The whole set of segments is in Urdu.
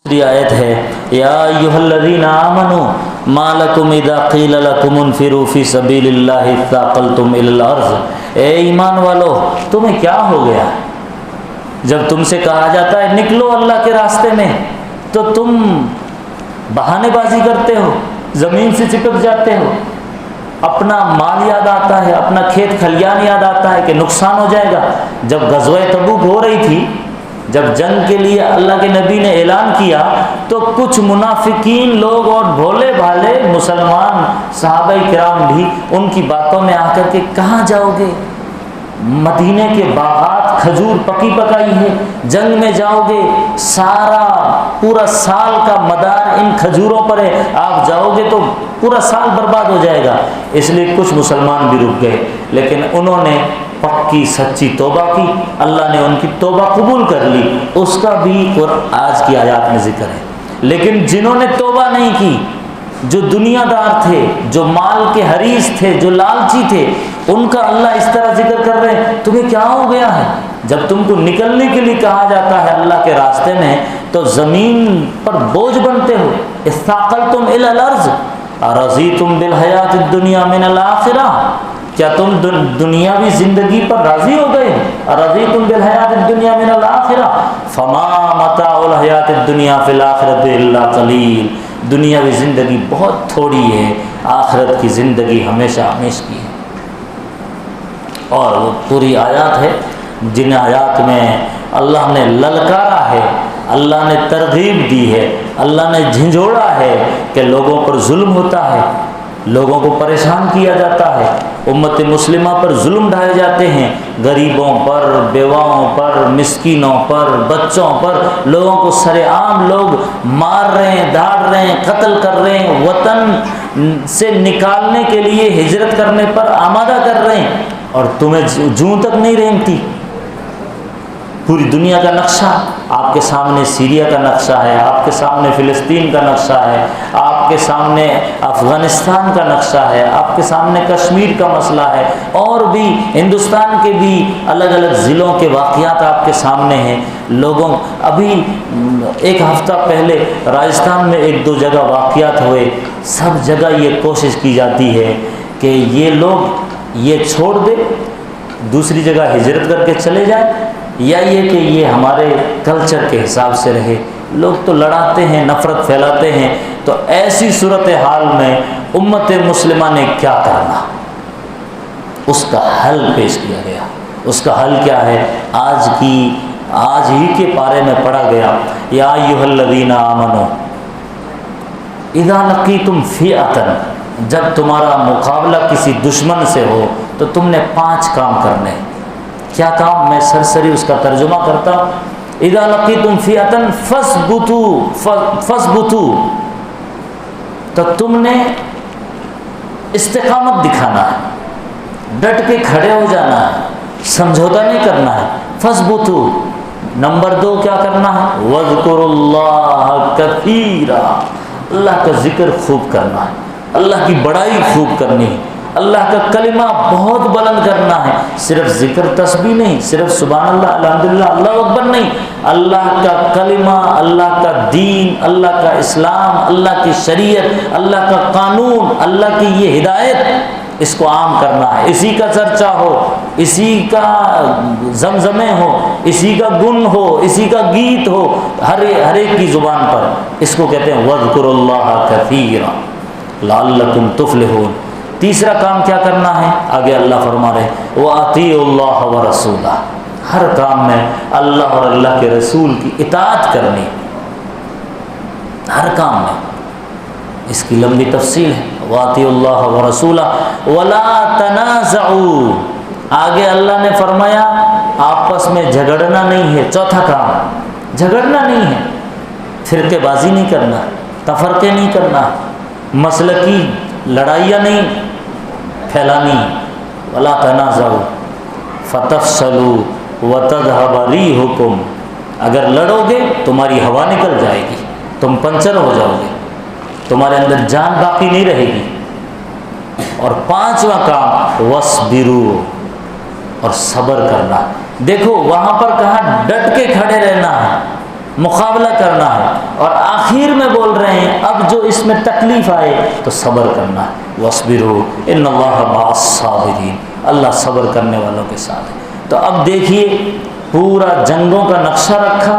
دوسری آیت ہے یا ایھا الذین آمنوا ما لکم اذا قیل لکم انفروا فی سبیل اللہ اثاقلتم الی الارض، اے ایمان والو تمہیں کیا ہو گیا جب تم سے کہا جاتا ہے نکلو اللہ کے راستے میں تو تم بہانے بازی کرتے ہو، زمین سے چپک جاتے ہو، اپنا مال یاد آتا ہے، اپنا کھیت کھلیان یاد آتا ہے کہ نقصان ہو جائے گا۔ جب غزوہ تبوک ہو رہی تھی، جب جنگ کے لیے اللہ کے نبی نے اعلان کیا تو کچھ منافقین لوگ اور بھولے بھالے مسلمان صحابہ کرام بھی ان کی باتوں میں آ کر کے کہاں جاؤ گے، مدینے کے باغات کھجور پکی پکائی ہے، جنگ میں جاؤ گے سارا پورا سال کا مدار ان کھجوروں پر ہے، آپ جاؤ گے تو پورا سال برباد ہو جائے گا۔ اس لیے کچھ مسلمان بھی رک گئے، لیکن انہوں نے پکی سچی توبہ کی، اللہ نے ان کی توبہ قبول کر لی، اس کا بھی آج کی آیات میں ذکر ہے۔ لیکن جنہوں نے توبہ نہیں کی، جو دنیا دار تھے، جو مال کے حریص تھے، جو لالچی تھے، ان کا اللہ اس طرح ذکر کر رہے ہیں تمہیں کیا ہو گیا ہے جب تم کو نکلنے کے لیے کہا جاتا ہے اللہ کے راستے میں تو زمین پر بوجھ بنتے ہو۔ استاقلتم الی الارض ارضیتم بالحیات الدنیا من الآخرہ، کیا تم دنیاوی زندگی پر راضی ہو گئے؟ ارضیتم بالحیات الدنیا من الآخرہ فما متاع الحیات الدنیا فی الآخرۃ الا قلیل، دنیاوی زندگی بہت تھوڑی ہے، آخرت کی زندگی ہمیشہ ہمیشہ کی ہے۔ اور وہ پوری آیات ہے جن آیات میں اللہ نے للکارا ہے، اللہ نے ترغیب دی ہے، اللہ نے جھنجھوڑا ہے کہ لوگوں پر ظلم ہوتا ہے، لوگوں کو پریشان کیا جاتا ہے، امت مسلمہ پر ظلم ڈھائے جاتے ہیں، غریبوں پر، بیواؤں پر، مسکینوں پر، بچوں پر، لوگوں کو سر عام لوگ مار رہے ہیں، دھاڑ رہے ہیں، قتل کر رہے ہیں، وطن سے نکالنے کے لیے ہجرت کرنے پر آمادہ کر رہے ہیں، اور تمہیں جوں تک نہیں رینگتی۔ پوری دنیا کا نقشہ آپ کے سامنے، سیریا کا نقشہ ہے، آپ کے سامنے فلسطین کا نقشہ ہے، آپ کے سامنے افغانستان کا نقشہ ہے، آپ کے سامنے کشمیر کا مسئلہ ہے، اور بھی ہندوستان کے بھی الگ الگ ضلعوں کے واقعات آپ کے سامنے ہیں۔ لوگوں ابھی ایک ہفتہ پہلے راجستھان میں ایک دو جگہ واقعات ہوئے، سب جگہ یہ کوشش کی جاتی ہے کہ یہ لوگ یہ چھوڑ دے، دوسری جگہ ہجرت کر کے چلے جائیں، یا یہ کہ یہ ہمارے کلچر کے حساب سے رہے۔ لوگ تو لڑاتے ہیں، نفرت پھیلاتے ہیں، تو ایسی صورتحال میں امت مسلمہ نے کیا کرنا، اس کا حل پیش کیا گیا۔ اس کا حل کیا ہے؟ آج ہی کے پارے میں پڑھا گیا یا ایھا الذین آمنوا اذا لقیتم فئۃ، جب تمہارا مقابلہ کسی دشمن سے ہو تو تم نے 5 کام کرنے۔ کیا کام؟ میں سرسری اس کا ترجمہ کرتا ہوں۔ اذا لقیتم فئۃ فاثبتوا، تو تم نے استقامت دکھانا ہے، ڈٹ کے کھڑے ہو جانا ہے، سمجھوتا نہیں کرنا ہے۔ فاثبتوا۔ نمبر 2 کیا کرنا ہے؟ واذکروا اللہ کثیرا، اللہ کا ذکر خوب کرنا ہے، اللہ کی بڑائی خوب کرنی ہے، اللہ کا کلمہ بہت بلند کرنا ہے، صرف ذکر تسبیح نہیں، صرف سبحان اللہ الحمدللہ اللہ اکبر نہیں، اللہ کا کلمہ، اللہ کا دین، اللہ کا اسلام، اللہ کی شریعت، اللہ کا قانون، اللہ کی یہ ہدایت، اس کو عام کرنا ہے۔ اسی کا چرچا ہو، اسی کا زمزمے ہو، اسی کا گن ہو، اسی کا گیت ہو، ہر ایک کی زبان پر۔ اس کو کہتے ہیں وَاذْكُرُوا اللَّهَ كَثِيرًا لَعَلَّكُمْ تُفْلِحُونَ۔ تیسرا کام کیا کرنا ہے؟ آگے اللہ فرما رہے وَأَطِيعُوا اللَّهَ وَرَسُولَهُ، ہر کام میں اللہ اور اللہ کے رسول کی اطاعت کرنی، ہر کام میں۔ اس کی لمبی تفصیل ہے۔ وَأَطِيعُوا اللَّهَ وَرَسُولَهُ وَلَا تَنَازَعُوا، آگے اللہ نے فرمایا آپس میں جھگڑنا نہیں ہے۔ چوتھا کام، جھگڑنا نہیں ہے، فرقے بازی نہیں کرنا، تفرقے نہیں کرنا، مسلکی لڑائیاں نہیں پھیلانی۔ وَلَا تَنَازَعُوا فَتَفْشَلُوا وَتَذْهَبَ رِيحُكُمْ، اگر لڑو گے تمہاری ہوا نکل جائے گی، تم پنچر ہو جاؤ گے، تمہارے اندر جان باقی نہیں رہے گی۔ اور 5واں کام وَاصْبِرُوا، اور صبر کرنا۔ دیکھو وہاں پر کہا ڈٹ کے کھڑے رہنا ہے، مقابلہ کرنا ہے، اور آخر میں بول رہے ہیں اب جو اس میں تکلیف آئے تو صبر کرنا ہے۔ وَاصْبِرُوا إِنَّ اللَّهَ مَعَ الصَّابِرِينَ، اللہ صبر کرنے والوں کے ساتھ ہے۔ تو اب دیکھیے پورا جنگوں کا نقشہ رکھا،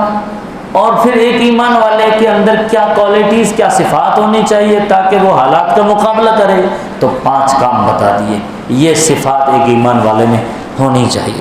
اور پھر ایک ایمان والے کے اندر کیا کوالٹیز، کیا صفات ہونی چاہیے تاکہ وہ حالات کا مقابلہ کرے، تو 5 کام بتا دیے، یہ صفات ایک ایمان والے میں ہونی چاہیے۔